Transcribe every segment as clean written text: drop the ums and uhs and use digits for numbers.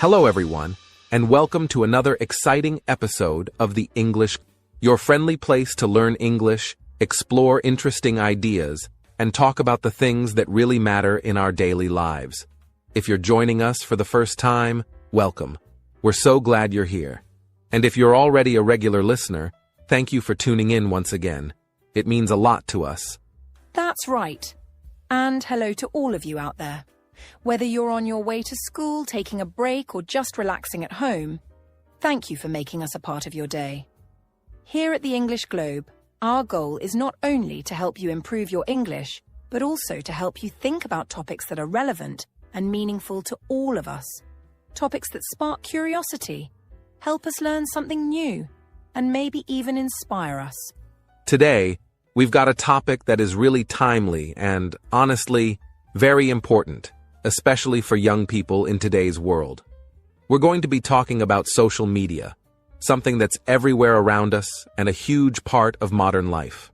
Hello everyone, and welcome to another exciting episode of the English, your friendly place to learn English, explore interesting ideas, and talk about the things that really matter in our daily lives. If you're joining us for the first time, welcome. We're so glad you're here. And if you're already a regular listener, thank you for tuning in once again. It means a lot to us. That's right. And hello to all of you out there. Whether you're on your way to school, taking a break, or just relaxing at home, thank you for making us a part of your day. Here at the English Globe, our goal is not only to help you improve your English, but also to help you think about topics that are relevant and meaningful to all of us. Topics that spark curiosity, help us learn something new, and maybe even inspire us. Today, we've got a topic that is really timely and, honestly, very important, especially for young people in today's world. We're going to be talking about social media, something that's everywhere around us and a huge part of modern life.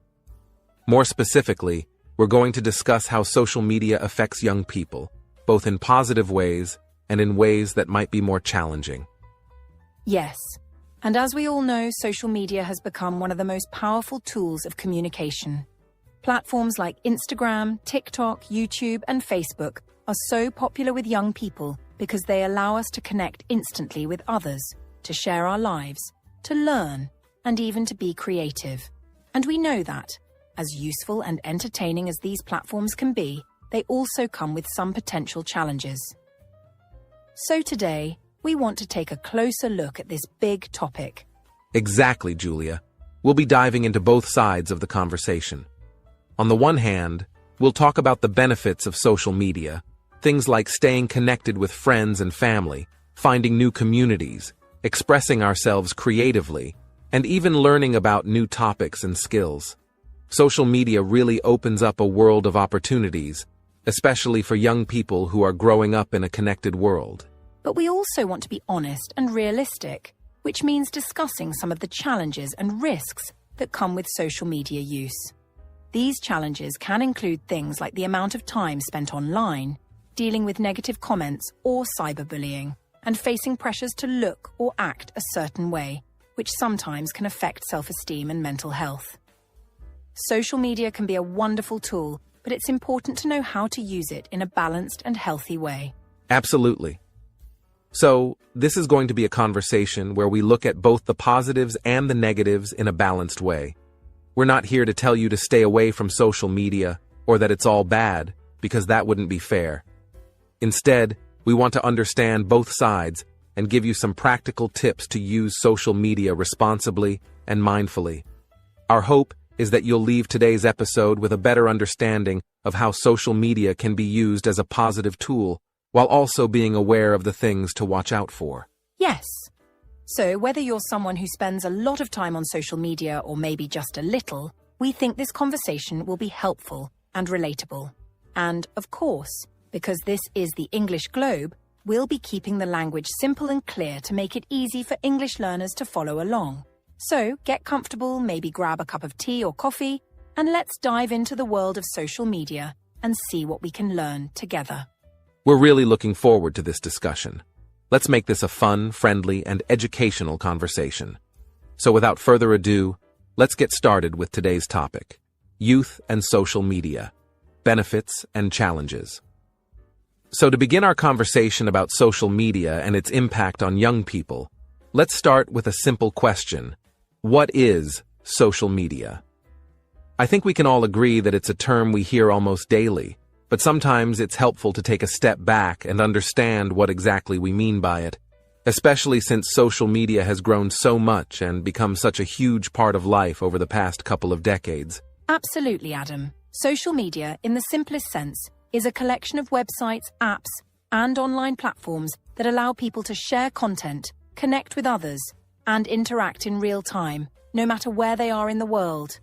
More specifically, we're going to discuss how social media affects young people, both in positive ways and in ways that might be more challenging. Yes, and as we all know, social media has become one of the most powerful tools of communication. Platforms like Instagram, TikTok, YouTube, and Facebook are so popular with young people because they allow us to connect instantly with others, to share our lives, to learn, and even to be creative. And we know that, as useful and entertaining as these platforms can be, they also come with some potential challenges. So today, we want to take a closer look at this big topic. Exactly, Julia. We'll be diving into both sides of the conversation. On the one hand, we'll talk about the benefits of social media, things like staying connected with friends and family, finding new communities, expressing ourselves creatively, and even learning about new topics and skills. Social media really opens up a world of opportunities, especially for young people who are growing up in a connected world. But we also want to be honest and realistic, which means discussing some of the challenges and risks that come with social media use. These challenges can include things like the amount of time spent online, dealing with negative comments or cyberbullying, and facing pressures to look or act a certain way, which sometimes can affect self-esteem and mental health. Social media can be a wonderful tool, but it's important to know how to use it in a balanced and healthy way. Absolutely. So, this is going to be a conversation where we look at both the positives and the negatives in a balanced way. We're not here to tell you to stay away from social media or that it's all bad, because that wouldn't be fair. Instead, we want to understand both sides and give you some practical tips to use social media responsibly and mindfully. Our hope is that you'll leave today's episode with a better understanding of how social media can be used as a positive tool, while also being aware of the things to watch out for. Yes. So whether you're someone who spends a lot of time on social media or maybe just a little, we think this conversation will be helpful and relatable. And, of course, because this is the English Globe, we'll be keeping the language simple and clear to make it easy for English learners to follow along. So get comfortable, maybe grab a cup of tea or coffee, and let's dive into the world of social media and see what we can learn together. We're really looking forward to this discussion. Let's make this a fun, friendly, and educational conversation. So without further ado, let's get started with today's topic: youth and social media, benefits and challenges. So to begin our conversation about social media and its impact on young people, let's start with a simple question. What is social media? I think we can all agree that it's a term we hear almost daily, but sometimes it's helpful to take a step back and understand what exactly we mean by it, especially since social media has grown so much and become such a huge part of life over the past couple of decades. Absolutely, Adam. Social media, in the simplest sense, is a collection of websites, apps, and online platforms that allow people to share content, connect with others, and interact in real time, no matter where they are in the world.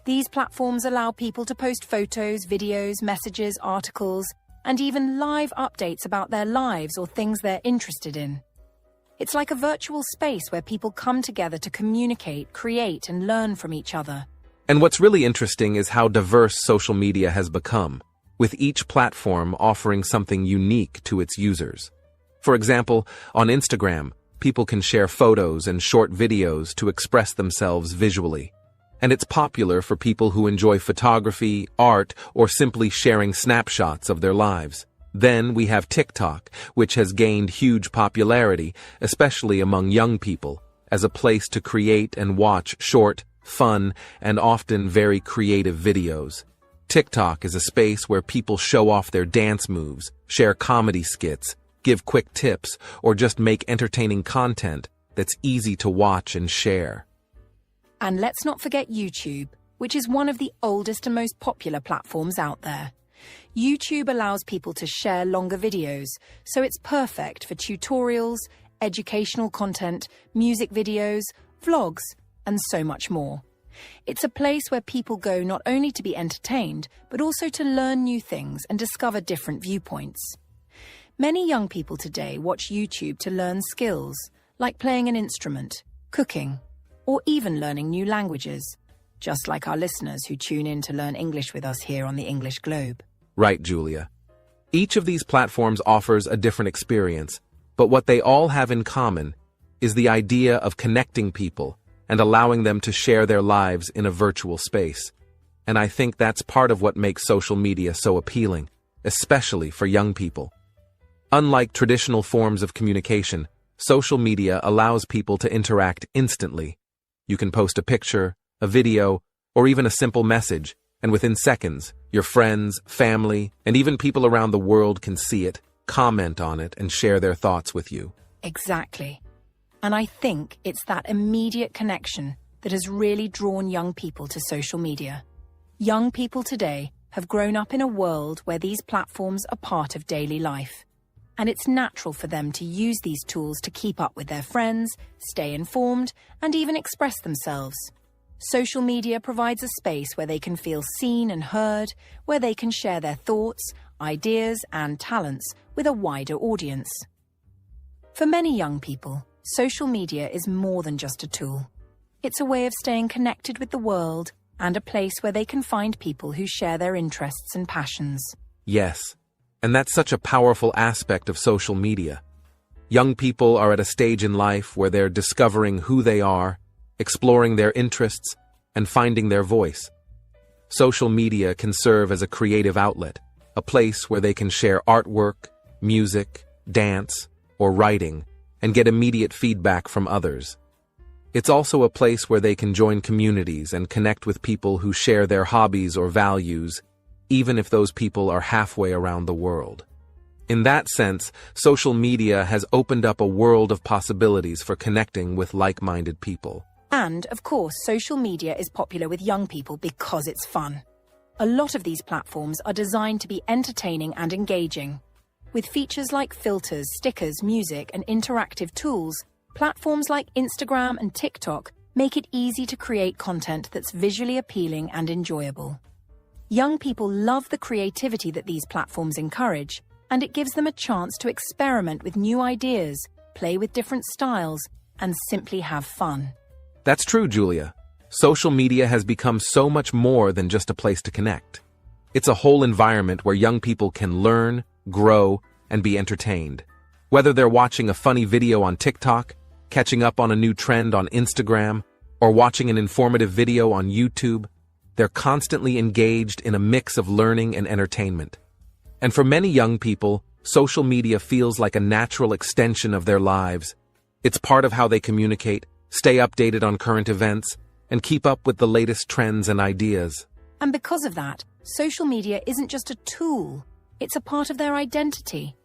These platforms allow people to post photos, videos, messages, articles, and even live updates about their lives or things they're interested in. It's like a virtual space where people come together to communicate, create, and learn from each other. And what's really interesting is how diverse social media has become, with each platform offering something unique to its users. For example, on Instagram, people can share photos and short videos to express themselves visually. And it's popular for people who enjoy photography, art, or simply sharing snapshots of their lives. Then we have TikTok, which has gained huge popularity, especially among young people, as a place to create and watch short, fun, and often very creative videos. TikTok is a space where people show off their dance moves, share comedy skits, give quick tips, or just make entertaining content that's easy to watch and share. And let's not forget YouTube, which is one of the oldest and most popular platforms out there. YouTube allows people to share longer videos, so it's perfect for tutorials, educational content, music videos, vlogs, and so much more. It's a place where people go not only to be entertained, but also to learn new things and discover different viewpoints. Many young people today watch YouTube to learn skills, like playing an instrument, cooking, or even learning new languages, just like our listeners who tune in to learn English with us here on the English Globe. Right, Julia. Each of these platforms offers a different experience, but what they all have in common is the idea of connecting people and allowing them to share their lives in a virtual space. And I think that's part of what makes social media so appealing, especially for young people. Unlike traditional forms of communication, social media allows people to interact instantly. You can post a picture, a video, or even a simple message, and within seconds, your friends, family, and even people around the world can see it, comment on it, and share their thoughts with you. Exactly. And I think it's that immediate connection that has really drawn young people to social media. Young people today have grown up in a world where these platforms are part of daily life. And it's natural for them to use these tools to keep up with their friends, stay informed, and even express themselves. Social media provides a space where they can feel seen and heard, where they can share their thoughts, ideas, and talents with a wider audience. For many young people, social media is more than just a tool. It's a way of staying connected with the world and a place where they can find people who share their interests and passions. Yes, and that's such a powerful aspect of social media. Young people are at a stage in life where they're discovering who they are, exploring their interests, and finding their voice. Social media can serve as a creative outlet, a place where they can share artwork, music, dance, or writing, and get immediate feedback from others. It's also a place where they can join communities and connect with people who share their hobbies or values, even if those people are halfway around the world. In that sense, social media has opened up a world of possibilities for connecting with like-minded people. And, of course, social media is popular with young people because it's fun. A lot of these platforms are designed to be entertaining and engaging. With features like filters, stickers, music, and interactive tools, platforms like Instagram and TikTok make it easy to create content that's visually appealing and enjoyable. Young people love the creativity that these platforms encourage, and it gives them a chance to experiment with new ideas, play with different styles, and simply have fun. That's true, Julia. Social media has become so much more than just a place to connect. It's a whole environment where young people can learn, grow, and be entertained. Whether they're watching a funny video on TikTok, catching up on a new trend on Instagram, or watching an informative video on YouTube, they're constantly engaged in a mix of learning and entertainment. And for many young people, social media feels like a natural extension of their lives. It's part of how they communicate, stay updated on current events, and keep up with the latest trends and ideas. And because of that, social media isn't just a tool, it's a part of their identity.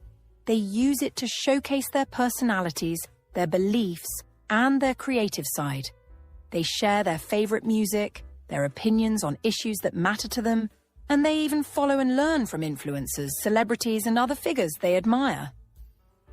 They use it to showcase their personalities, their beliefs, and their creative side. They share their favorite music, their opinions on issues that matter to them, and they even follow and learn from influencers, celebrities, and other figures they admire.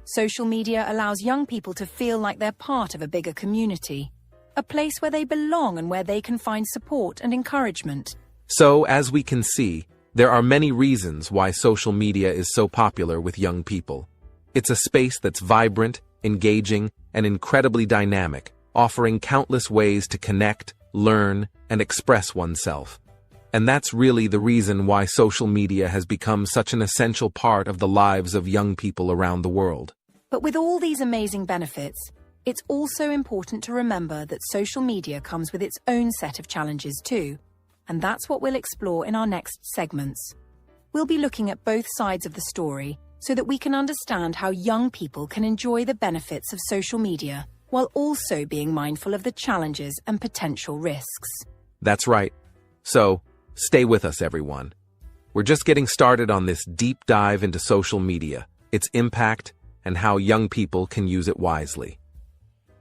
Social media allows young people to feel like they're part of a bigger community, a place where they belong and where they can find support and encouragement. So, as we can see, there are many reasons why social media is so popular with young people. It's a space that's vibrant, engaging, and incredibly dynamic, offering countless ways to connect, learn, and express oneself. And that's really the reason why social media has become such an essential part of the lives of young people around the world. But with all these amazing benefits, it's also important to remember that social media comes with its own set of challenges too, and that's what we'll explore in our next segments. We'll be looking at both sides of the story so that we can understand how young people can enjoy the benefits of social media while also being mindful of the challenges and potential risks. That's right. So, stay with us, everyone. We're just getting started on this deep dive into social media, its impact, and how young people can use it wisely.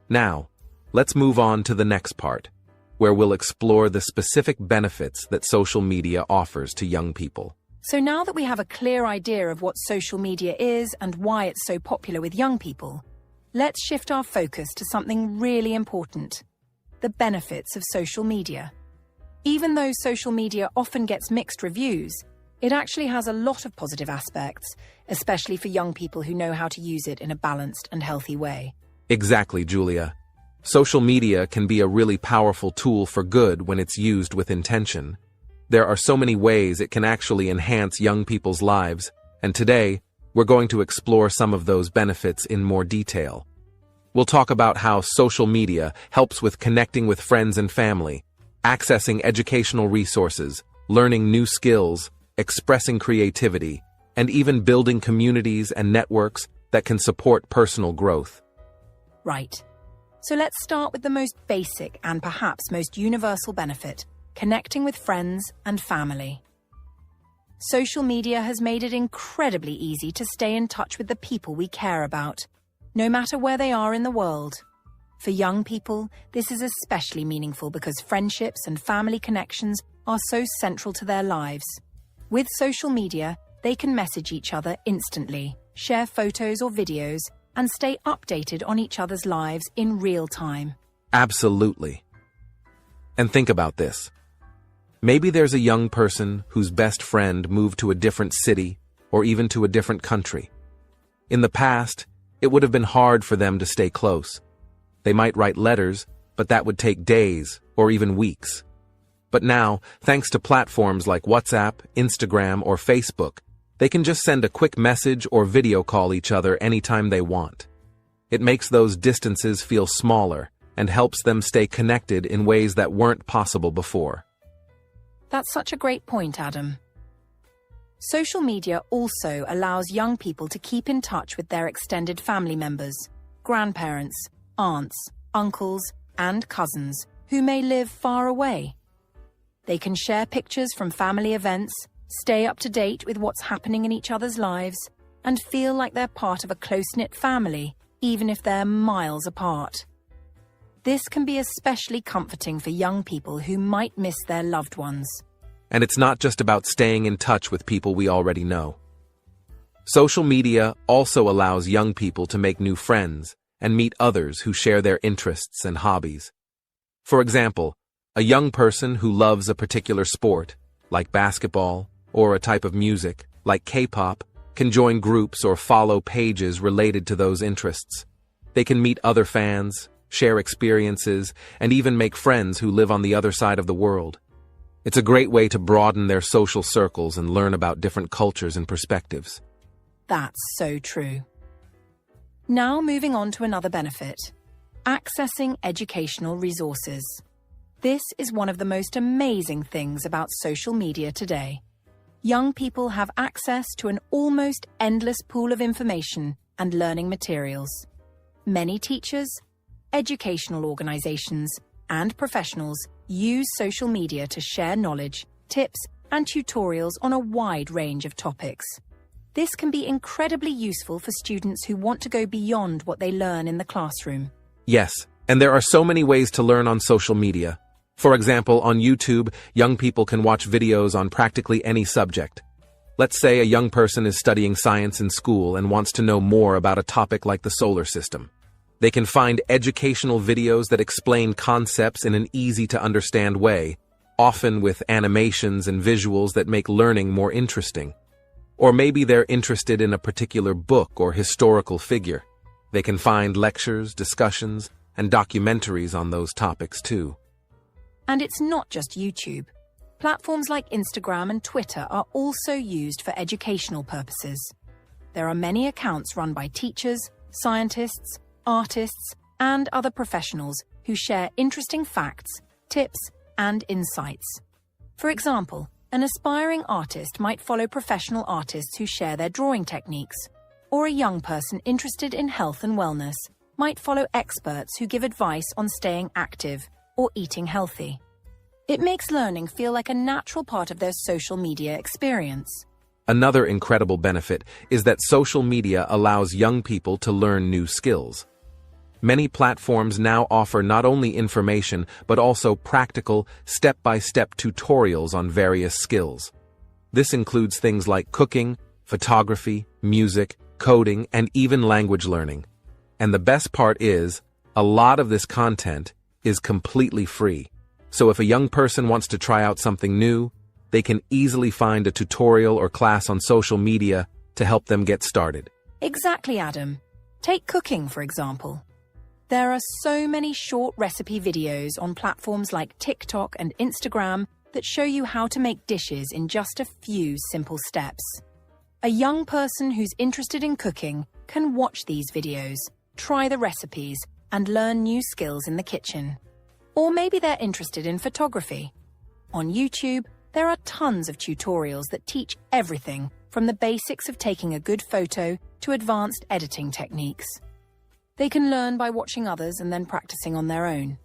Now, let's move on to the next part, where we'll explore the specific benefits that social media offers to young people. So now that we have a clear idea of what social media is and why it's so popular with young people, let's shift our focus to something really important: the benefits of social media. Even though social media often gets mixed reviews, it actually has a lot of positive aspects, especially for young people who know how to use it in a balanced and healthy way. Exactly, Julia. Social media can be a really powerful tool for good when it's used with intention. There are so many ways it can actually enhance young people's lives, and today, we're going to explore some of those benefits in more detail. We'll talk about how social media helps with connecting with friends and family, accessing educational resources, learning new skills, expressing creativity, and even building communities and networks that can support personal growth. Right. So let's start with the most basic and perhaps most universal benefit: connecting with friends and family. Social media has made it incredibly easy to stay in touch with the people we care about, no matter where they are in the world. For young people, this is especially meaningful because friendships and family connections are so central to their lives. With social media, they can message each other instantly, share photos or videos, and stay updated on each other's lives in real time. Absolutely. And think about this. Maybe there's a young person whose best friend moved to a different city or even to a different country. In the past, it would have been hard for them to stay close. They might write letters, but that would take days or even weeks. But now, thanks to platforms like WhatsApp, Instagram, or Facebook, they can just send a quick message or video call each other anytime they want. It makes those distances feel smaller and helps them stay connected in ways that weren't possible before. That's such a great point, Adam. Social media also allows young people to keep in touch with their extended family members, grandparents, aunts, uncles, and cousins who may live far away. They can share pictures from family events, stay up to date with what's happening in each other's lives, and feel like they're part of a close-knit family, even if they're miles apart. This can be especially comforting for young people who might miss their loved ones. And it's not just about staying in touch with people we already know. Social media also allows young people to make new friends and meet others who share their interests and hobbies. For example, a young person who loves a particular sport, like basketball, or a type of music, like K-pop, can join groups or follow pages related to those interests. They can meet other fans, share experiences, and even make friends who live on the other side of the world. It's a great way to broaden their social circles and learn about different cultures and perspectives. That's so true. Now moving on to another benefit: accessing educational resources. This is one of the most amazing things about social media today. Young people have access to an almost endless pool of information and learning materials. Many teachers, educational organizations, and professionals use social media to share knowledge, tips, and tutorials on a wide range of topics. This can be incredibly useful for students who want to go beyond what they learn in the classroom. Yes, and there are so many ways to learn on social media. For example, on YouTube, young people can watch videos on practically any subject. Let's say a young person is studying science in school and wants to know more about a topic like the solar system. They can find educational videos that explain concepts in an easy-to-understand way, often with animations and visuals that make learning more interesting. Or maybe they're interested in a particular book or historical figure. They can find lectures, discussions, and documentaries on those topics too. And it's not just YouTube. Platforms like Instagram and Twitter are also used for educational purposes. There are many accounts run by teachers, scientists, artists, and other professionals who share interesting facts, tips, and insights. For example, an aspiring artist might follow professional artists who share their drawing techniques, or a young person interested in health and wellness might follow experts who give advice on staying active or eating healthy. It makes learning feel like a natural part of their social media experience. Another incredible benefit is that social media allows young people to learn new skills. Many platforms now offer not only information but also practical, step-by-step tutorials on various skills. This includes things like cooking, photography, music, coding, and even language learning. And the best part is, a lot of this content is completely free. So if a young person wants to try out something new, they can easily find a tutorial or class on social media to help them get started. Exactly, Adam. Take cooking, for example. There are so many short recipe videos on platforms like TikTok and Instagram that show you how to make dishes in just a few simple steps. A young person who's interested in cooking can watch these videos, try the recipes, and learn new skills in the kitchen. Or maybe they're interested in photography. On YouTube, there are tons of tutorials that teach everything from the basics of taking a good photo to advanced editing techniques. They can learn by watching others and then practicing on their own.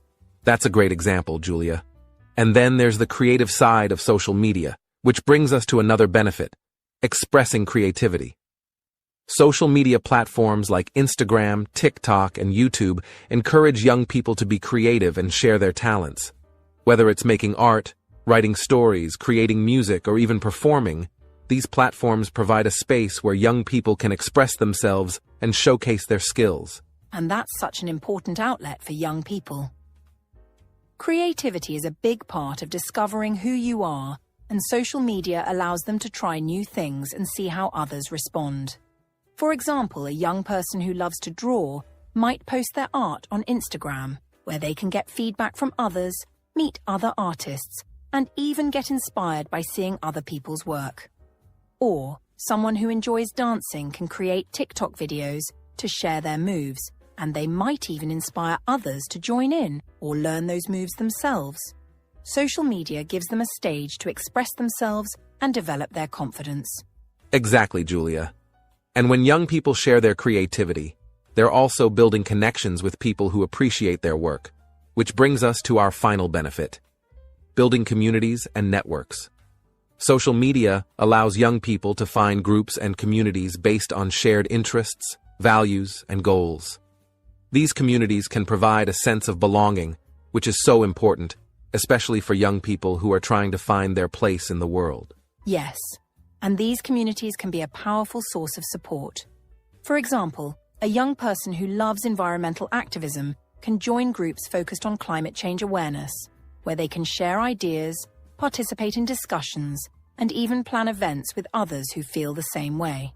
That's a great example, Julia. And then there's the creative side of social media, which brings us to another benefit: expressing creativity. Social media platforms like Instagram, TikTok, and YouTube encourage young people to be creative and share their talents. Whether it's making art, writing stories, creating music, or even performing, these platforms provide a space where young people can express themselves and showcase their skills. And that's such an important outlet for young people. Creativity is a big part of discovering who you are, and social media allows them to try new things and see how others respond. For example, a young person who loves to draw might post their art on Instagram, where they can get feedback from others, meet other artists, and even get inspired by seeing other people's work. Or, someone who enjoys dancing can create TikTok videos to share their moves, and they might even inspire others to join in or learn those moves themselves. Social media gives them a stage to express themselves and develop their confidence. Exactly, Julia. And when young people share their creativity, they're also building connections with people who appreciate their work, which brings us to our final benefit: building communities and networks. Social media allows young people to find groups and communities based on shared interests, values, and goals. These communities can provide a sense of belonging, which is so important, especially for young people who are trying to find their place in the world. Yes, and these communities can be a powerful source of support. For example, a young person who loves environmental activism can join groups focused on climate change awareness, where they can share ideas, participate in discussions, and even plan events with others who feel the same way.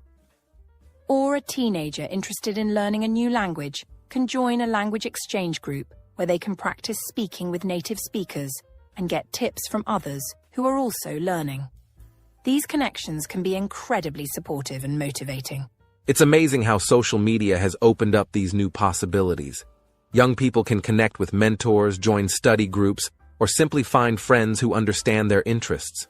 Or a teenager interested in learning a new language can join a language exchange group where they can practice speaking with native speakers and get tips from others who are also learning. These connections can be incredibly supportive and motivating. It's amazing how social media has opened up these new possibilities. Young people can connect with mentors, join study groups, or simply find friends who understand their interests.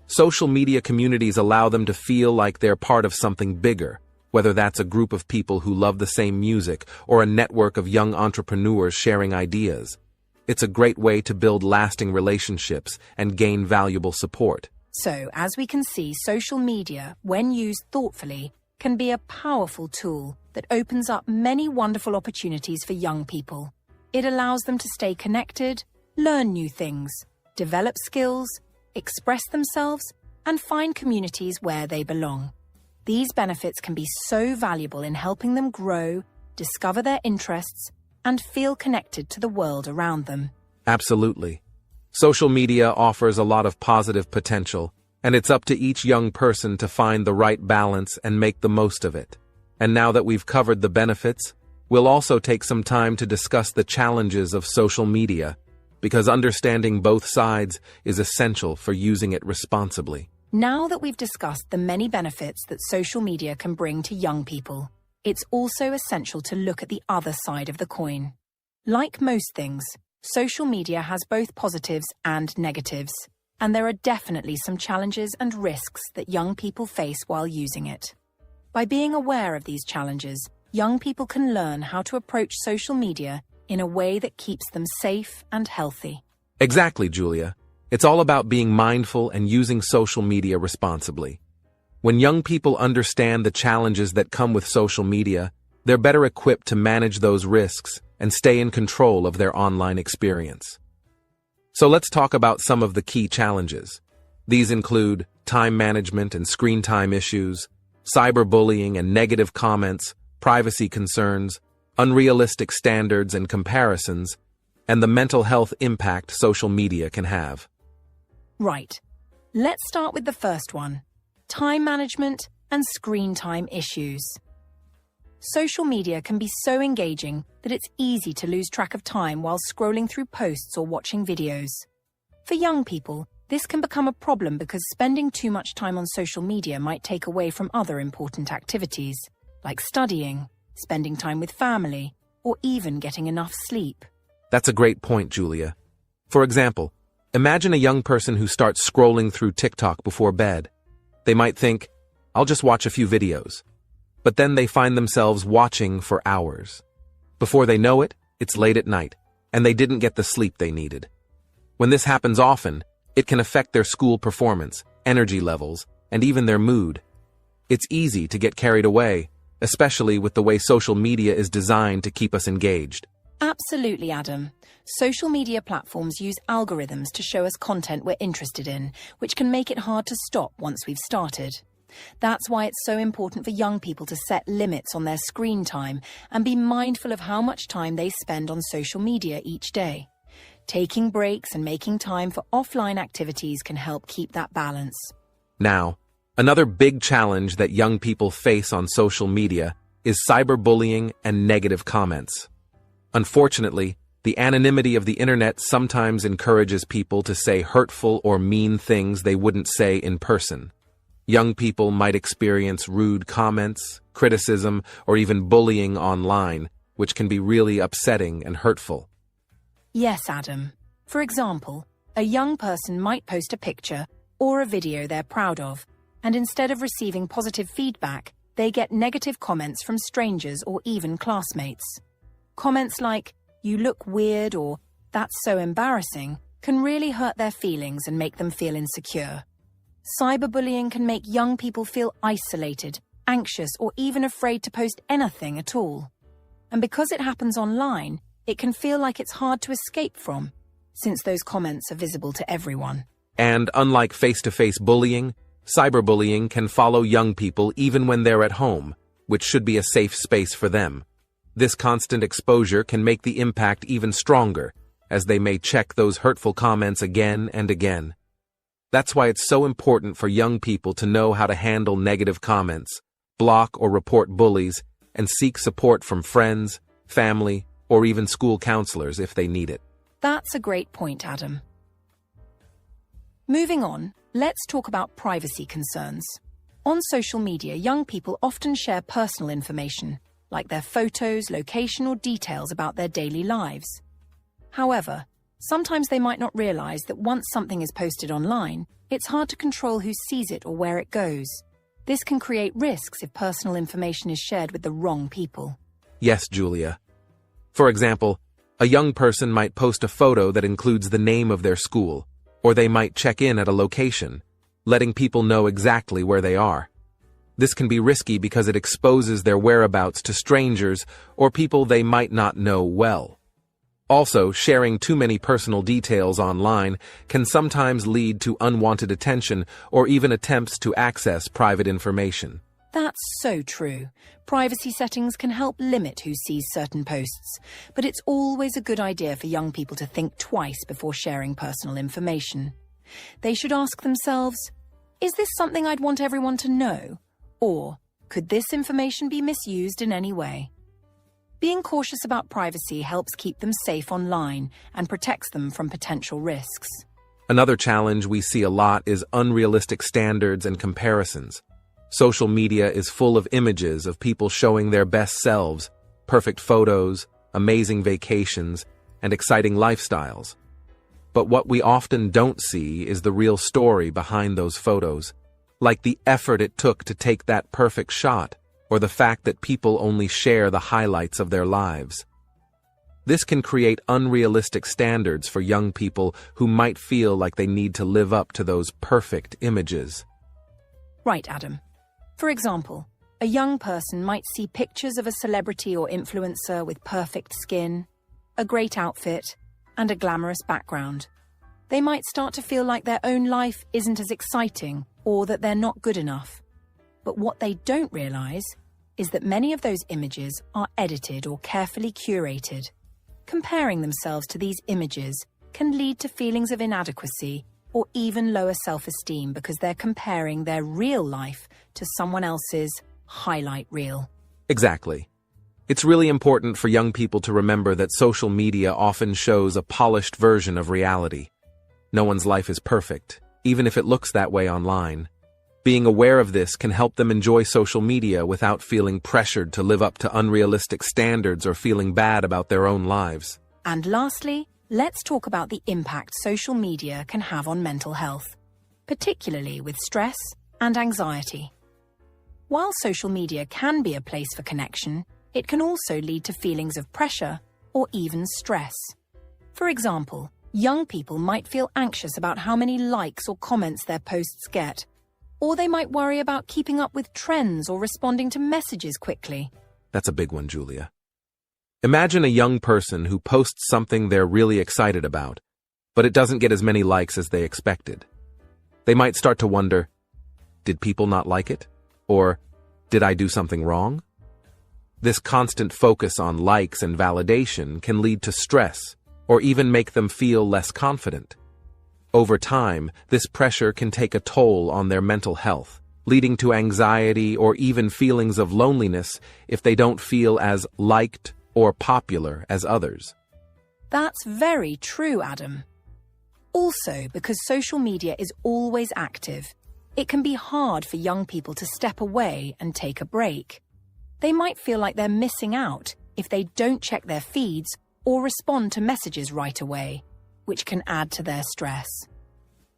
Social media communities allow them to feel like they're part of something bigger, whether that's a group of people who love the same music or a network of young entrepreneurs sharing ideas. It's a great way to build lasting relationships and gain valuable support. So, as we can see, social media, when used thoughtfully, can be a powerful tool that opens up many wonderful opportunities for young people. It allows them to stay connected, learn new things, develop skills, express themselves, and find communities where they belong. These benefits can be so valuable in helping them grow, discover their interests, and feel connected to the world around them. Absolutely. Social media offers a lot of positive potential, and it's up to each young person to find the right balance and make the most of it. And now that we've covered the benefits, we'll also take some time to discuss the challenges of social media, because understanding both sides is essential for using it responsibly. Now that we've discussed the many benefits that social media can bring to young people, it's also essential to look at the other side of the coin. Like most things, social media has both positives and negatives, and there are definitely some challenges and risks that young people face while using it. By being aware of these challenges, young people can learn how to approach social media in a way that keeps them safe and healthy. Exactly, Julia. It's all about being mindful and using social media responsibly. When young people understand the challenges that come with social media, they're better equipped to manage those risks and stay in control of their online experience. So let's talk about some of the key challenges. These include time management and screen time issues, cyberbullying and negative comments, privacy concerns, unrealistic standards and comparisons, and the mental health impact social media can have. Right. Let's start with the first one: time management and screen time issues. Social media can be so engaging that it's easy to lose track of time while scrolling through posts or watching videos. For young people, this can become a problem because spending too much time on social media might take away from other important activities, like studying, spending time with family, or even getting enough sleep. That's a great point, Julia. For example, imagine a young person who starts scrolling through TikTok before bed. They might think, I'll just watch a few videos. But then they find themselves watching for hours. Before they know it, it's late at night, and they didn't get the sleep they needed. When this happens often, it can affect their school performance, energy levels, and even their mood. It's easy to get carried away, especially with the way social media is designed to keep us engaged. Absolutely, Adam. Social media platforms use algorithms to show us content we're interested in, which can make it hard to stop once we've started. That's why it's so important for young people to set limits on their screen time and be mindful of how much time they spend on social media each day. Taking breaks and making time for offline activities can help keep that balance. Now, another big challenge that young people face on social media is cyberbullying and negative comments. Unfortunately, the anonymity of the internet sometimes encourages people to say hurtful or mean things they wouldn't say in person. Young people might experience rude comments, criticism, or even bullying online, which can be really upsetting and hurtful. Yes, Adam. For example, a young person might post a picture or a video they're proud of, and instead of receiving positive feedback, they get negative comments from strangers or even classmates. Comments like, "You look weird," or "That's so embarrassing," can really hurt their feelings and make them feel insecure. Cyberbullying can make young people feel isolated, anxious, or even afraid to post anything at all. And because it happens online, it can feel like it's hard to escape from, since those comments are visible to everyone. And unlike face-to-face bullying, cyberbullying can follow young people even when they're at home, which should be a safe space for them. This constant exposure can make the impact even stronger, as they may check those hurtful comments again and again. That's why it's so important for young people to know how to handle negative comments, block or report bullies, and seek support from friends, family, or even school counselors if they need it. That's a great point, Adam. Moving on, let's talk about privacy concerns. On social media, young people often share personal information, like their photos, location, or details about their daily lives. However, sometimes they might not realize that once something is posted online, it's hard to control who sees it or where it goes. This can create risks if personal information is shared with the wrong people. Yes, Julia. For example, a young person might post a photo that includes the name of their school, or they might check in at a location, letting people know exactly where they are. This can be risky because it exposes their whereabouts to strangers or people they might not know well. Also, sharing too many personal details online can sometimes lead to unwanted attention or even attempts to access private information. That's so true. Privacy settings can help limit who sees certain posts, but it's always a good idea for young people to think twice before sharing personal information. They should ask themselves, is this something I'd want everyone to know? Or could this information be misused in any way? Being cautious about privacy helps keep them safe online and protects them from potential risks. Another challenge we see a lot is unrealistic standards and comparisons. Social media is full of images of people showing their best selves, perfect photos, amazing vacations, and exciting lifestyles. But what we often don't see is the real story behind those photos, like the effort it took to take that perfect shot, or the fact that people only share the highlights of their lives. This can create unrealistic standards for young people who might feel like they need to live up to those perfect images. Right, Adam. For example, a young person might see pictures of a celebrity or influencer with perfect skin, a great outfit, and a glamorous background. They might start to feel like their own life isn't as exciting or that they're not good enough. But what they don't realize is that many of those images are edited or carefully curated. Comparing themselves to these images can lead to feelings of inadequacy or even lower self-esteem because they're comparing their real life to someone else's highlight reel. Exactly. It's really important for young people to remember that social media often shows a polished version of reality. No one's life is perfect, even if it looks that way online. Being aware of this can help them enjoy social media without feeling pressured to live up to unrealistic standards or feeling bad about their own lives. And lastly, let's talk about the impact social media can have on mental health, particularly with stress and anxiety. While social media can be a place for connection, it can also lead to feelings of pressure or even stress. For example, young people might feel anxious about how many likes or comments their posts get, or they might worry about keeping up with trends or responding to messages quickly. That's a big one, Julia. Imagine a young person who posts something they're really excited about, but it doesn't get as many likes as they expected. They might start to wonder, did people not like it? Or, did I do something wrong? This constant focus on likes and validation can lead to stress, or even make them feel less confident. Over time, this pressure can take a toll on their mental health, leading to anxiety or even feelings of loneliness if they don't feel as liked or popular as others. That's very true, Adam. Also, because social media is always active, it can be hard for young people to step away and take a break. They might feel like they're missing out if they don't check their feeds or respond to messages right away, which can add to their stress.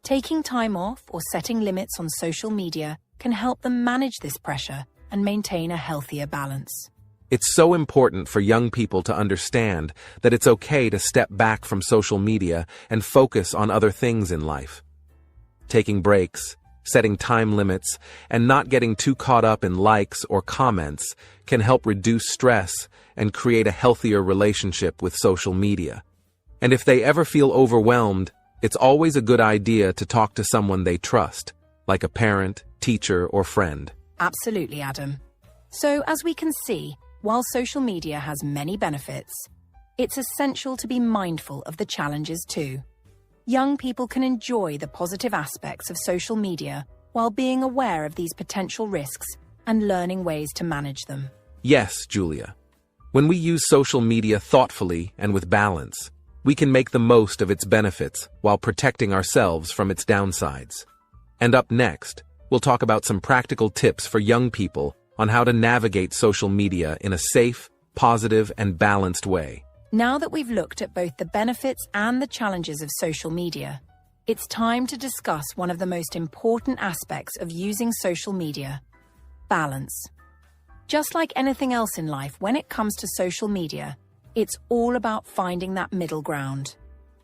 Taking time off or setting limits on social media can help them manage this pressure and maintain a healthier balance. It's so important for young people to understand that it's okay to step back from social media and focus on other things in life. Taking breaks, setting time limits, and not getting too caught up in likes or comments can help reduce stress and create a healthier relationship with social media. And if they ever feel overwhelmed, it's always a good idea to talk to someone they trust, like a parent, teacher, or friend. Absolutely, Adam. So, as we can see, while social media has many benefits, it's essential to be mindful of the challenges too. Young people can enjoy the positive aspects of social media while being aware of these potential risks and learning ways to manage them. Yes, Julia. When we use social media thoughtfully and with balance, we can make the most of its benefits while protecting ourselves from its downsides. And up next, we'll talk about some practical tips for young people on how to navigate social media in a safe, positive, and balanced way. Now that we've looked at both the benefits and the challenges of social media, it's time to discuss one of the most important aspects of using social media: balance. Just like anything else in life, when it comes to social media, it's all about finding that middle ground.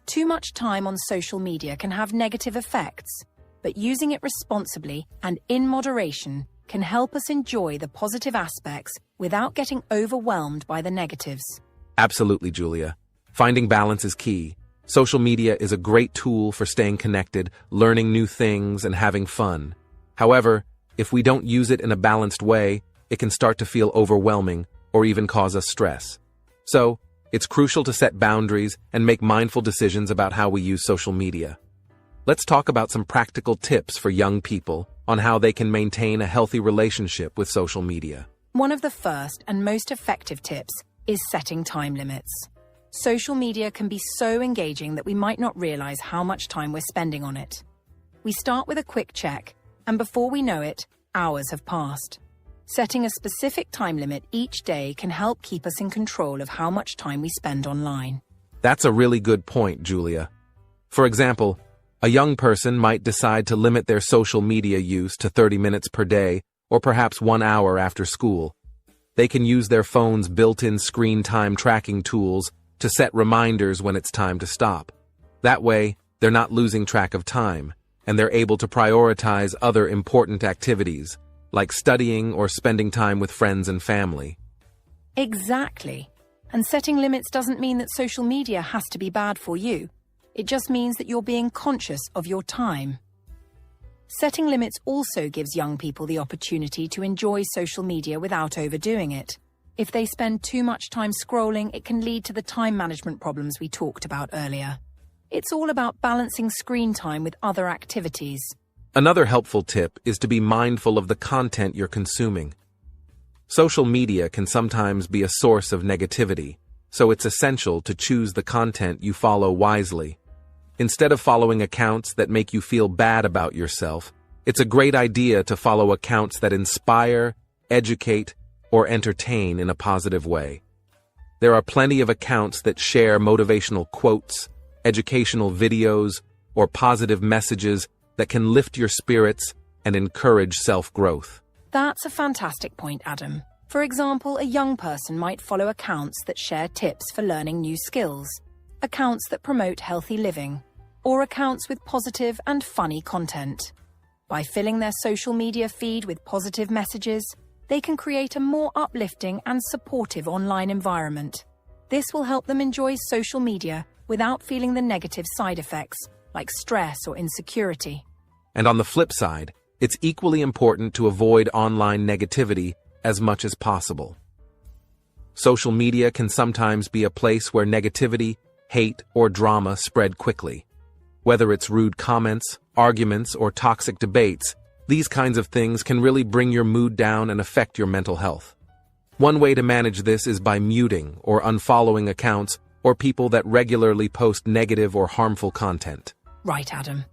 Too much time on social media can have negative effects, but using it responsibly and in moderation can help us enjoy the positive aspects without getting overwhelmed by the negatives. Absolutely, Julia. Finding balance is key. Social media is a great tool for staying connected, learning new things, and having fun. However, if we don't use it in a balanced way, it can start to feel overwhelming or even cause us stress. So, it's crucial to set boundaries and make mindful decisions about how we use social media. Let's talk about some practical tips for young people on how they can maintain a healthy relationship with social media. One of the first and most effective tips is setting time limits. Social media can be so engaging that we might not realize how much time we're spending on it. We start with a quick check, and before we know it, hours have passed. Setting a specific time limit each day can help keep us in control of how much time we spend online. That's a really good point, Julia. For example, a young person might decide to limit their social media use to 30 minutes per day or perhaps 1 hour after school. They can use their phone's built-in screen time tracking tools to set reminders when it's time to stop. That way, they're not losing track of time, and they're able to prioritize other important activities, like studying or spending time with friends and family. Exactly. And setting limits doesn't mean that social media has to be bad for you. It just means that you're being conscious of your time. Setting limits also gives young people the opportunity to enjoy social media without overdoing it. If they spend too much time scrolling, it can lead to the time management problems we talked about earlier. It's all about balancing screen time with other activities. Another helpful tip is to be mindful of the content you're consuming. Social media can sometimes be a source of negativity, so it's essential to choose the content you follow wisely. Instead of following accounts that make you feel bad about yourself, it's a great idea to follow accounts that inspire, educate, or entertain in a positive way. There are plenty of accounts that share motivational quotes, educational videos, or positive messages that can lift your spirits and encourage self-growth. That's a fantastic point, Adam. For example, a young person might follow accounts that share tips for learning new skills, accounts that promote healthy living, or accounts with positive and funny content. By filling their social media feed with positive messages, they can create a more uplifting and supportive online environment. This will help them enjoy social media without feeling the negative side effects, like stress or insecurity. And on the flip side, it's equally important to avoid online negativity as much as possible. Social media can sometimes be a place where negativity, hate, or drama spread quickly. Whether it's rude comments, arguments, or toxic debates, these kinds of things can really bring your mood down and affect your mental health. One way to manage this is by muting or unfollowing accounts or people that regularly post negative or harmful content. Right, Adam.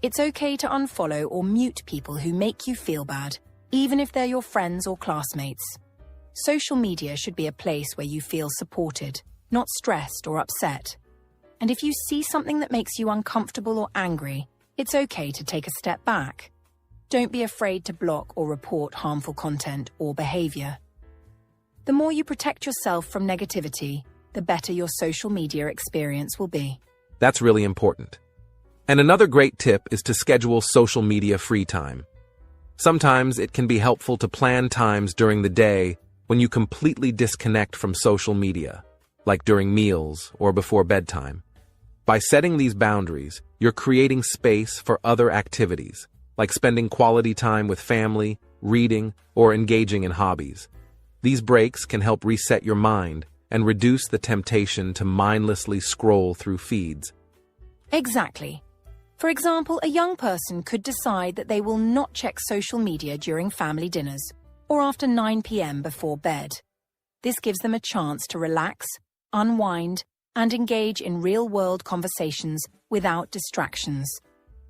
It's okay to unfollow or mute people who make you feel bad, even if they're your friends or classmates. Social media should be a place where you feel supported, not stressed or upset. And if you see something that makes you uncomfortable or angry, it's okay to take a step back. Don't be afraid to block or report harmful content or behavior. The more you protect yourself from negativity, the better your social media experience will be. That's really important. And another great tip is to schedule social media free time. Sometimes it can be helpful to plan times during the day when you completely disconnect from social media, like during meals or before bedtime. By setting these boundaries, you're creating space for other activities, like spending quality time with family, reading, or engaging in hobbies. These breaks can help reset your mind and reduce the temptation to mindlessly scroll through feeds. Exactly. For example, a young person could decide that they will not check social media during family dinners or after 9 p.m. before bed. This gives them a chance to relax, unwind, and engage in real-world conversations without distractions.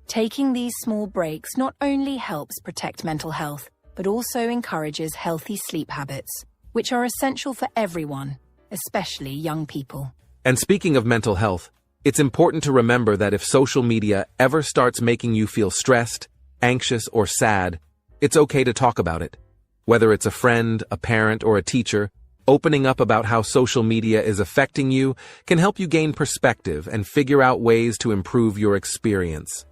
Taking these small breaks not only helps protect mental health, but also encourages healthy sleep habits, which are essential for everyone, especially young people. And speaking of mental health, it's important to remember that if social media ever starts making you feel stressed, anxious, or sad, it's okay to talk about it. Whether it's a friend, a parent, or a teacher, opening up about how social media is affecting you can help you gain perspective and figure out ways to improve your experience.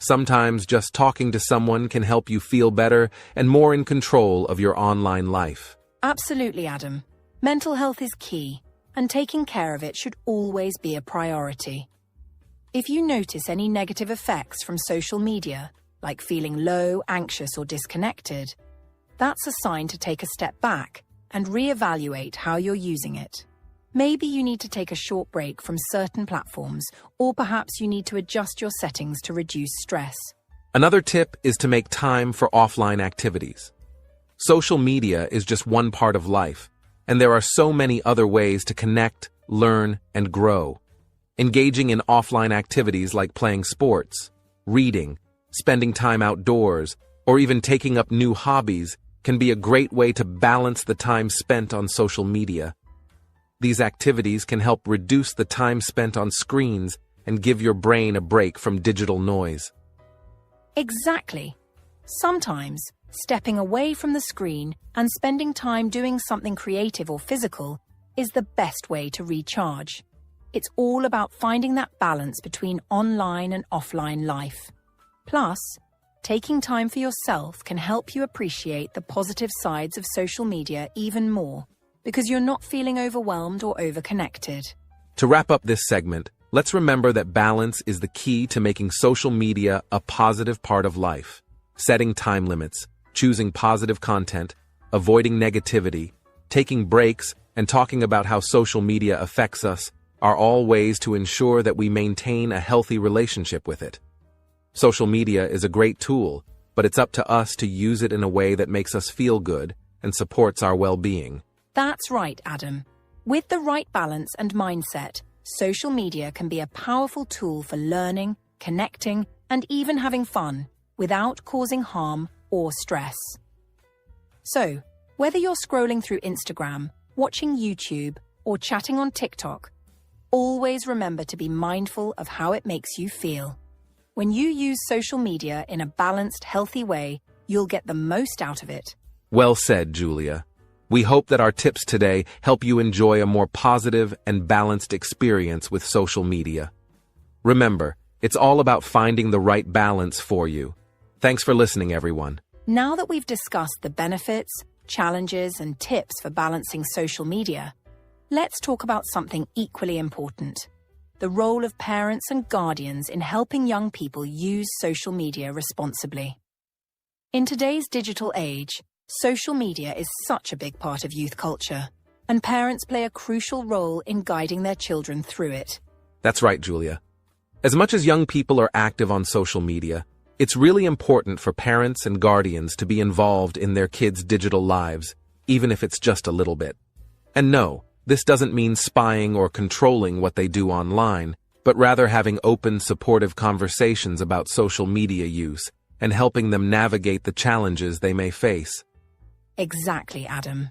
Sometimes just talking to someone can help you feel better and more in control of your online life. Absolutely, Adam. Mental health is key, and taking care of it should always be a priority. If you notice any negative effects from social media, like feeling low, anxious, or disconnected, that's a sign to take a step back and reevaluate how you're using it. Maybe you need to take a short break from certain platforms, or perhaps you need to adjust your settings to reduce stress. Another tip is to make time for offline activities. Social media is just one part of life, and there are so many other ways to connect, learn, and grow. Engaging in offline activities like playing sports, reading, spending time outdoors, or even taking up new hobbies can be a great way to balance the time spent on social media. These activities can help reduce the time spent on screens and give your brain a break from digital noise. Exactly. Sometimes, stepping away from the screen and spending time doing something creative or physical is the best way to recharge. It's all about finding that balance between online and offline life. Plus, taking time for yourself can help you appreciate the positive sides of social media even more, because you're not feeling overwhelmed or overconnected. To wrap up this segment, let's remember that balance is the key to making social media a positive part of life. Setting time limits, choosing positive content, avoiding negativity, taking breaks, and talking about how social media affects us are all ways to ensure that we maintain a healthy relationship with it. Social media is a great tool, but it's up to us to use it in a way that makes us feel good and supports our well-being. That's right, Adam. With the right balance and mindset, social media can be a powerful tool for learning, connecting, and even having fun without causing harm or stress. So, whether you're scrolling through Instagram, watching YouTube, or chatting on TikTok, always remember to be mindful of how it makes you feel. When you use social media in a balanced, healthy way, you'll get the most out of it. Well said, Julia. We hope that our tips today help you enjoy a more positive and balanced experience with social media. Remember, it's all about finding the right balance for you. Thanks for listening, everyone. Now that we've discussed the benefits, challenges, and tips for balancing social media, let's talk about something equally important: the role of parents and guardians in helping young people use social media responsibly. In today's digital age, social media is such a big part of youth culture, and parents play a crucial role in guiding their children through it. That's right, Julia. As much as young people are active on social media, it's really important for parents and guardians to be involved in their kids' digital lives, even if it's just a little bit. And no, this doesn't mean spying or controlling what they do online, but rather having open, supportive conversations about social media use and helping them navigate the challenges they may face. Exactly, Adam.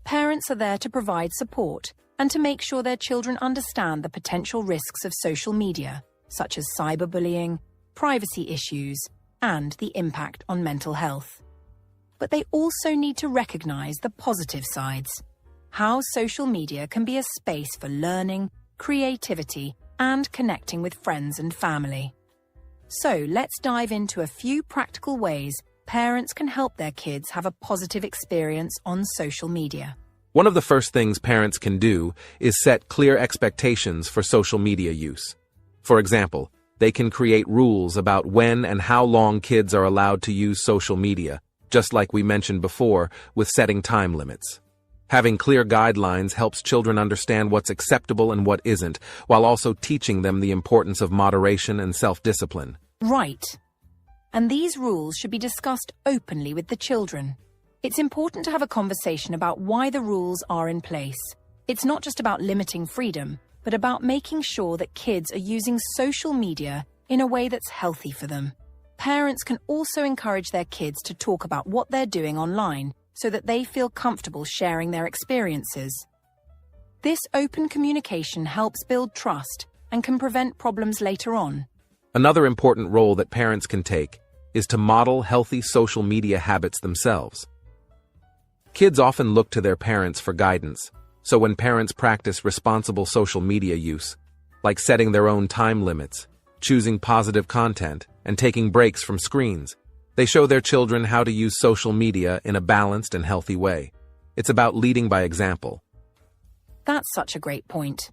Parents are there to provide support and to make sure their children understand the potential risks of social media, such as cyberbullying, privacy issues, and the impact on mental health. But they also need to recognize the positive sides: how social media can be a space for learning, creativity, and connecting with friends and family. So let's dive into a few practical ways parents can help their kids have a positive experience on social media. One of the first things parents can do is set clear expectations for social media use. For example, they can create rules about when and how long kids are allowed to use social media, just like we mentioned before with setting time limits. Having clear guidelines helps children understand what's acceptable and what isn't, while also teaching them the importance of moderation and self-discipline. Right. And these rules should be discussed openly with the children. It's important to have a conversation about why the rules are in place. It's not just about limiting freedom, but about making sure that kids are using social media in a way that's healthy for them. Parents can also encourage their kids to talk about what they're doing online so that they feel comfortable sharing their experiences. This open communication helps build trust and can prevent problems later on. Another important role that parents can take is to model healthy social media habits themselves. Kids often look to their parents for guidance, so when parents practice responsible social media use, like setting their own time limits, choosing positive content, and taking breaks from screens, they show their children how to use social media in a balanced and healthy way. It's about leading by example. That's such a great point.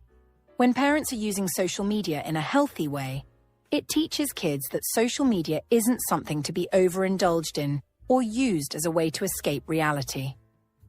When parents are using social media in a healthy way, it teaches kids that social media isn't something to be overindulged in or used as a way to escape reality.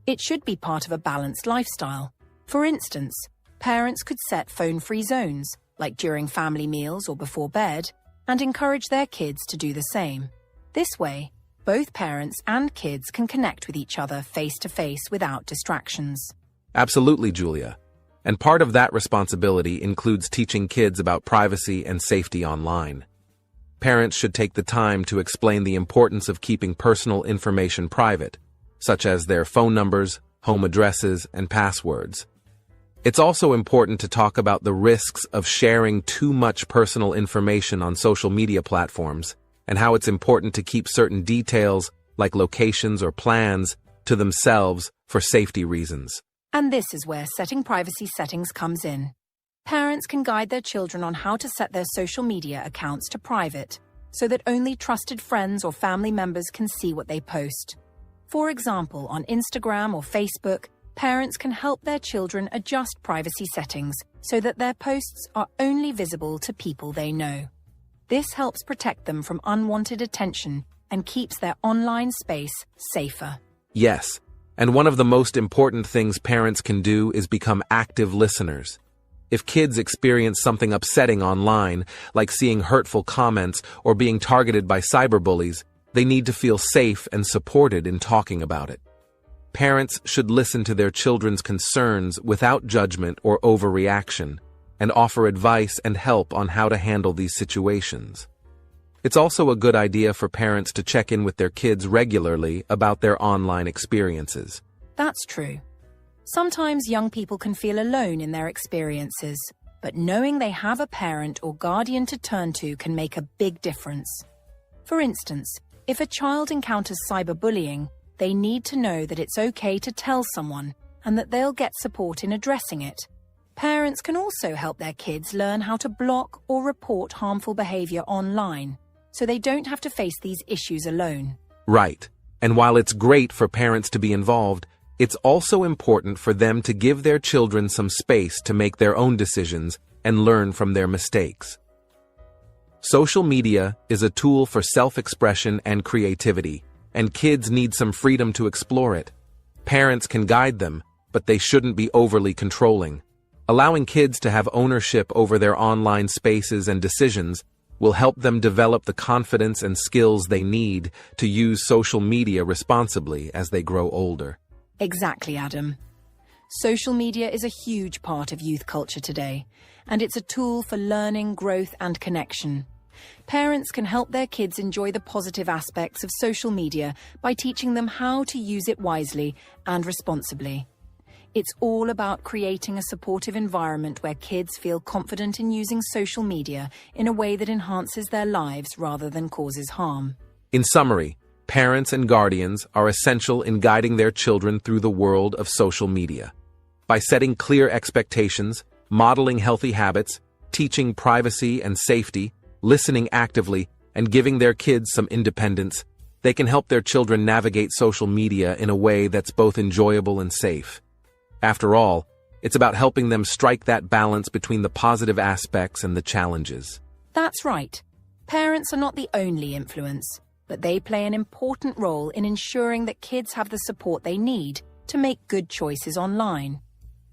It should be part of a balanced lifestyle. For instance, parents could set phone-free zones, like during family meals or before bed, and encourage their kids to do the same. This way, both parents and kids can connect with each other face-to-face without distractions. Absolutely, Julia. And part of that responsibility includes teaching kids about privacy and safety online. parents should take the time to explain the importance of keeping personal information private, such as their phone numbers, home addresses, and passwords. It's also important to talk about the risks of sharing too much personal information on social media platforms and how it's important to keep certain details, like locations or plans, to themselves for safety reasons. And this is where setting privacy settings comes in. Parents can guide their children on how to set their social media accounts to private, so that only trusted friends or family members can see what they post. For example, on Instagram or Facebook, parents can help their children adjust privacy settings so that their posts are only visible to people they know. This helps protect them from unwanted attention and keeps their online space safer. Yes, and one of the most important things parents can do is become active listeners. If kids experience something upsetting online, like seeing hurtful comments or being targeted by cyberbullies, they need to feel safe and supported in talking about it. Parents should listen to their children's concerns without judgment or overreaction, and offer advice and help on how to handle these situations. It's also a good idea for parents to check in with their kids regularly about their online experiences. That's true. Sometimes young people can feel alone in their experiences, but knowing they have a parent or guardian to turn to can make a big difference. For instance, if a child encounters cyberbullying, they need to know that it's okay to tell someone and that they'll get support in addressing it. Parents can also help their kids learn how to block or report harmful behavior online, so they don't have to face these issues alone. Right. And while it's great for parents to be involved, it's also important for them to give their children some space to make their own decisions and learn from their mistakes. Social media is a tool for self-expression and creativity, and kids need some freedom to explore it. Parents can guide them, but they shouldn't be overly controlling. Allowing kids to have ownership over their online spaces and decisions will help them develop the confidence and skills they need to use social media responsibly as they grow older. Exactly, Adam. Social media is a huge part of youth culture today, and it's a tool for learning, growth, and connection. Parents can help their kids enjoy the positive aspects of social media by teaching them how to use it wisely and responsibly. It's all about creating a supportive environment where kids feel confident in using social media in a way that enhances their lives rather than causes harm. In summary, parents and guardians are essential in guiding their children through the world of social media. By setting clear expectations, modeling healthy habits, teaching privacy and safety, listening actively, and giving their kids some independence, they can help their children navigate social media in a way that's both enjoyable and safe. After all, it's about helping them strike that balance between the positive aspects and the challenges. That's right. Parents are not the only influence, but they play an important role in ensuring that kids have the support they need to make good choices online.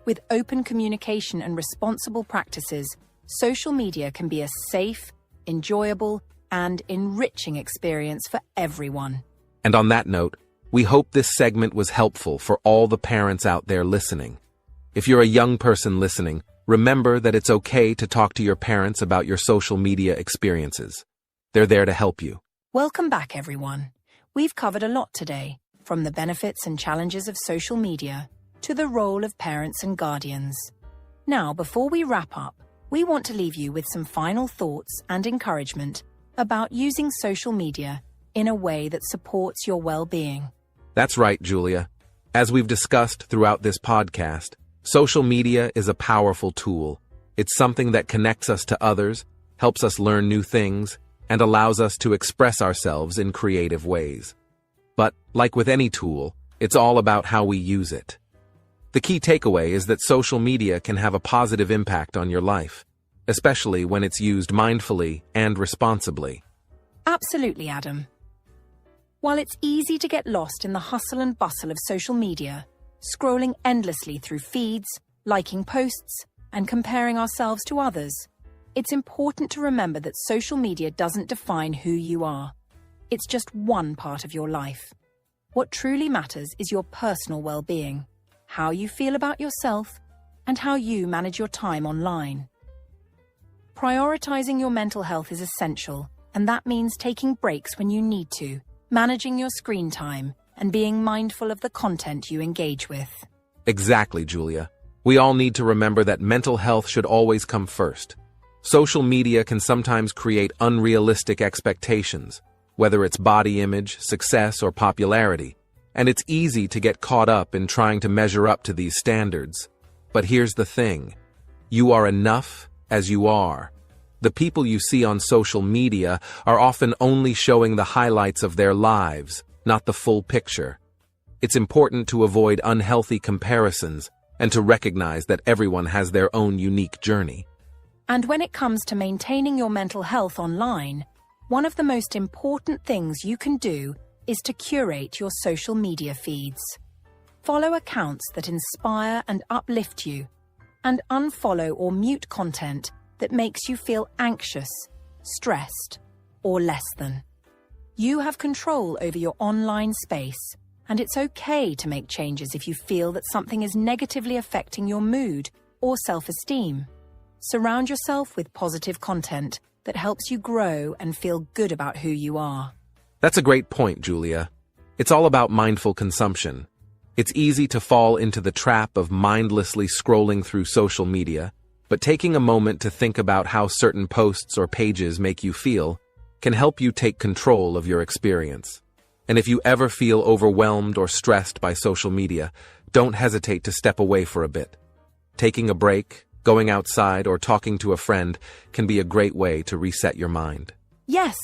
With open communication and responsible practices, social media can be a safe, enjoyable, and enriching experience for everyone. And on that note, we hope this segment was helpful for all the parents out there listening. If you're a young person listening, remember that it's okay to talk to your parents about your social media experiences. They're there to help you. Welcome back, everyone. We've covered a lot today, from the benefits and challenges of social media to the role of parents and guardians. Now, before we wrap up, we want to leave you with some final thoughts and encouragement about using social media in a way that supports your well-being. That's right, Julia. As we've discussed throughout this podcast, social media is a powerful tool. It's something that connects us to others, helps us learn new things, and allows us to express ourselves in creative ways. But, like with any tool, it's all about how we use it. The key takeaway is that social media can have a positive impact on your life, especially when it's used mindfully and responsibly. Absolutely, Adam. While it's easy to get lost in the hustle and bustle of social media, scrolling endlessly through feeds, liking posts, and comparing ourselves to others, it's important to remember that social media doesn't define who you are. It's just one part of your life. What truly matters is your personal well-being, how you feel about yourself, and how you manage your time online. Prioritizing your mental health is essential, and that means taking breaks when you need to, managing your screen time, and being mindful of the content you engage with. Exactly, Julia. We all need to remember that mental health should always come first. Social media can sometimes create unrealistic expectations, whether it's body image, success, or popularity, and it's easy to get caught up in trying to measure up to these standards. But here's the thing. You are enough as you are. The people you see on social media are often only showing the highlights of their lives, not the full picture. It's important to avoid unhealthy comparisons and to recognize that everyone has their own unique journey. And when it comes to maintaining your mental health online, one of the most important things you can do is to curate your social media feeds. Follow accounts that inspire and uplift you, and unfollow or mute content that makes you feel anxious, stressed, or less than. You have control over your online space, and it's okay to make changes if you feel that something is negatively affecting your mood or self-esteem. Surround yourself with positive content that helps you grow and feel good about who you are. That's a great point, Julia. It's all about mindful consumption. It's easy to fall into the trap of mindlessly scrolling through social media, but taking a moment to think about how certain posts or pages make you feel can help you take control of your experience. And if you ever feel overwhelmed or stressed by social media, don't hesitate to step away for a bit. Taking a break, going outside, or talking to a friend can be a great way to reset your mind. Yes,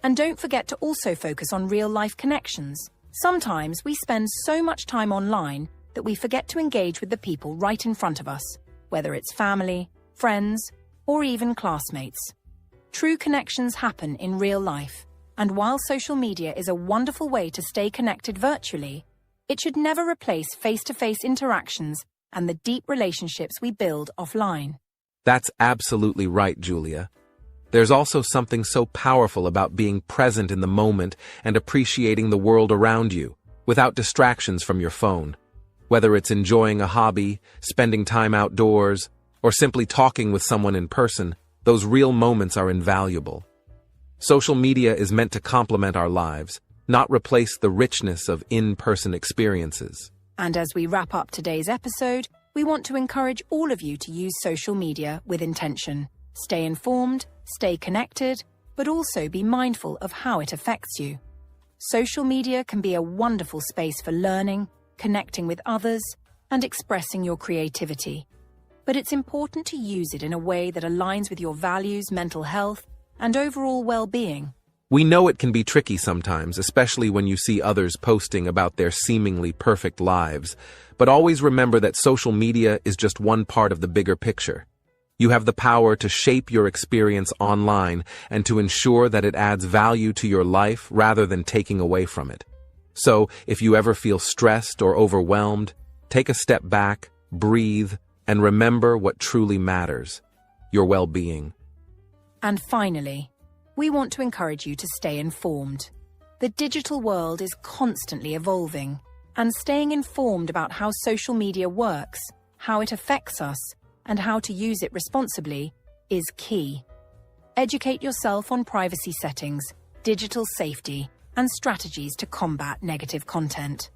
and don't forget to also focus on real-life connections. Sometimes we spend so much time online that we forget to engage with the people right in front of us, whether it's family, friends, or even classmates. True connections happen in real life, and while social media is a wonderful way to stay connected virtually, it should never replace face-to-face interactions and the deep relationships we build offline. That's absolutely right, Julia. There's also something so powerful about being present in the moment and appreciating the world around you, without distractions from your phone. Whether it's enjoying a hobby, spending time outdoors, or simply talking with someone in person, those real moments are invaluable. Social media is meant to complement our lives, not replace the richness of in-person experiences. And as we wrap up today's episode, we want to encourage all of you to use social media with intention. Stay informed, stay connected, but also be mindful of how it affects you. Social media can be a wonderful space for learning, connecting with others, and expressing your creativity. But it's important to use it in a way that aligns with your values, mental health, and overall well-being. We know it can be tricky sometimes, especially when you see others posting about their seemingly perfect lives, but always remember that social media is just one part of the bigger picture. You have the power to shape your experience online and to ensure that it adds value to your life rather than taking away from it. So, if you ever feel stressed or overwhelmed, take a step back, breathe, and remember what truly matters: your well-being. And finally, we want to encourage you to stay informed. The digital world is constantly evolving, and staying informed about how social media works, how it affects us, and how to use it responsibly is key. Educate yourself on privacy settings, digital safety, and strategies to combat negative content.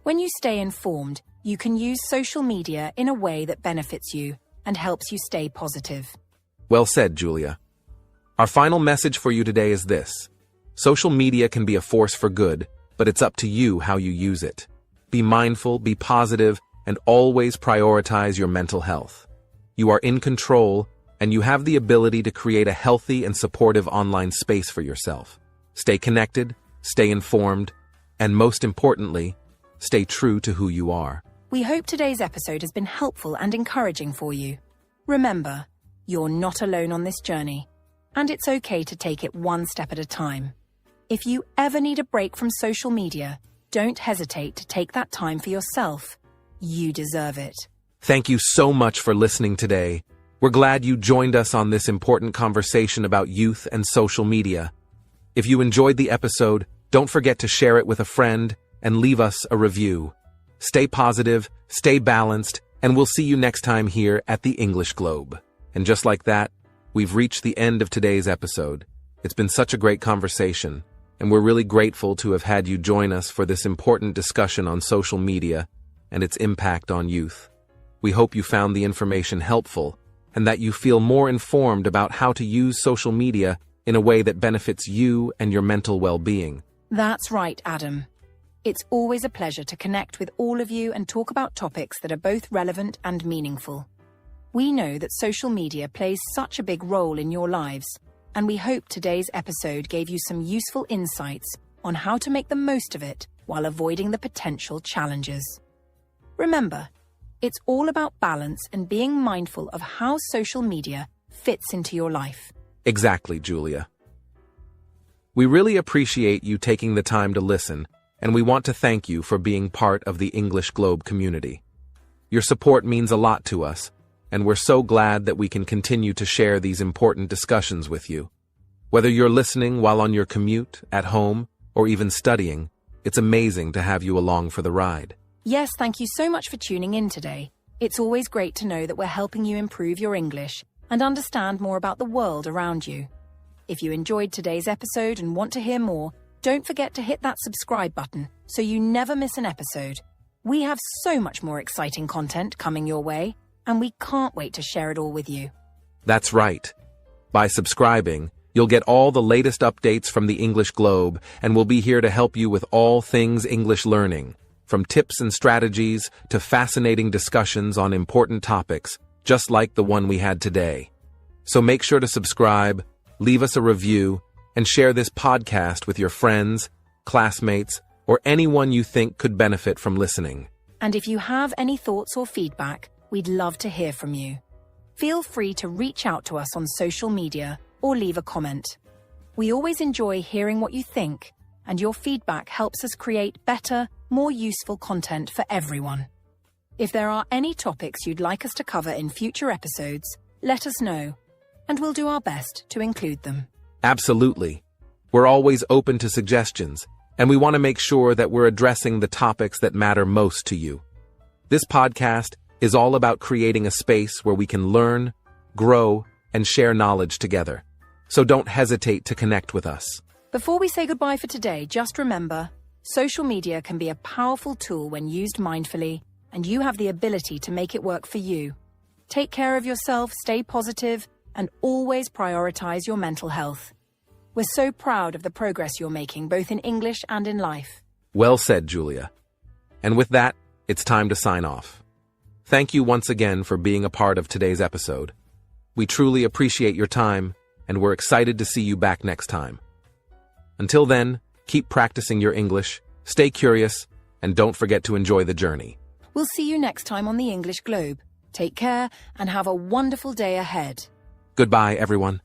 When you stay informed, you can use social media in a way that benefits you and helps you stay positive. Well said, Julia. Our final message for you today is this: social media can be a force for good, but it's up to you how you use it. Be mindful, be positive, and always prioritize your mental health. You are in control, and you have the ability to create a healthy and supportive online space for yourself. Stay connected, stay informed, and most importantly, stay true to who you are. We hope today's episode has been helpful and encouraging for you. Remember, you're not alone on this journey, and it's okay to take it one step at a time. If you ever need a break from social media, don't hesitate to take that time for yourself. You deserve it. Thank you so much for listening today. We're glad you joined us on this important conversation about youth and social media. If you enjoyed the episode, don't forget to share it with a friend and leave us a review. Stay positive, stay balanced, and we'll see you next time here at the English Globe. And just like that, we've reached the end of today's episode. It's been such a great conversation, and we're really grateful to have had you join us for this important discussion on social media and its impact on youth. We hope you found the information helpful and that you feel more informed about how to use social media in a way that benefits you and your mental well-being. That's right, Adam. It's always a pleasure to connect with all of you and talk about topics that are both relevant and meaningful. We know that social media plays such a big role in your lives, and we hope today's episode gave you some useful insights on how to make the most of it while avoiding the potential challenges. Remember, it's all about balance and being mindful of how social media fits into your life. Exactly, Julia. We really appreciate you taking the time to listen, and we want to thank you for being part of the English Globe community. Your support means a lot to us, and we're so glad that we can continue to share these important discussions with you. Whether you're listening while on your commute, at home, or even studying, it's amazing to have you along for the ride. Yes, thank you so much for tuning in today. It's always great to know that we're helping you improve your English and understand more about the world around you. If you enjoyed today's episode and want to hear more, don't forget to hit that subscribe button so you never miss an episode. We have so much more exciting content coming your way, and we can't wait to share it all with you. That's right. By subscribing, you'll get all the latest updates from the English Globe, and we'll be here to help you with all things English learning, from tips and strategies to fascinating discussions on important topics, just like the one we had today. So make sure to subscribe, leave us a review, and share this podcast with your friends, classmates, or anyone you think could benefit from listening. And if you have any thoughts or feedback, we'd love to hear from you. Feel free to reach out to us on social media or leave a comment. We always enjoy hearing what you think, and your feedback helps us create better, more useful content for everyone. If there are any topics you'd like us to cover in future episodes, let us know, and we'll do our best to include them. Absolutely. We're always open to suggestions, and we want to make sure that we're addressing the topics that matter most to you. This podcast is all about creating a space where we can learn, grow, and share knowledge together. So don't hesitate to connect with us. Before we say goodbye for today, just remember, social media can be a powerful tool when used mindfully, and you have the ability to make it work for you. Take care of yourself, stay positive, and always prioritize your mental health. We're so proud of the progress you're making, both in English and in life. Well said, Julia. And with that, it's time to sign off. Thank you once again for being a part of today's episode. We truly appreciate your time, and we're excited to see you back next time. Until then, keep practicing your English, stay curious, and don't forget to enjoy the journey. We'll see you next time on the English Globe. Take care and have a wonderful day ahead. Goodbye, everyone.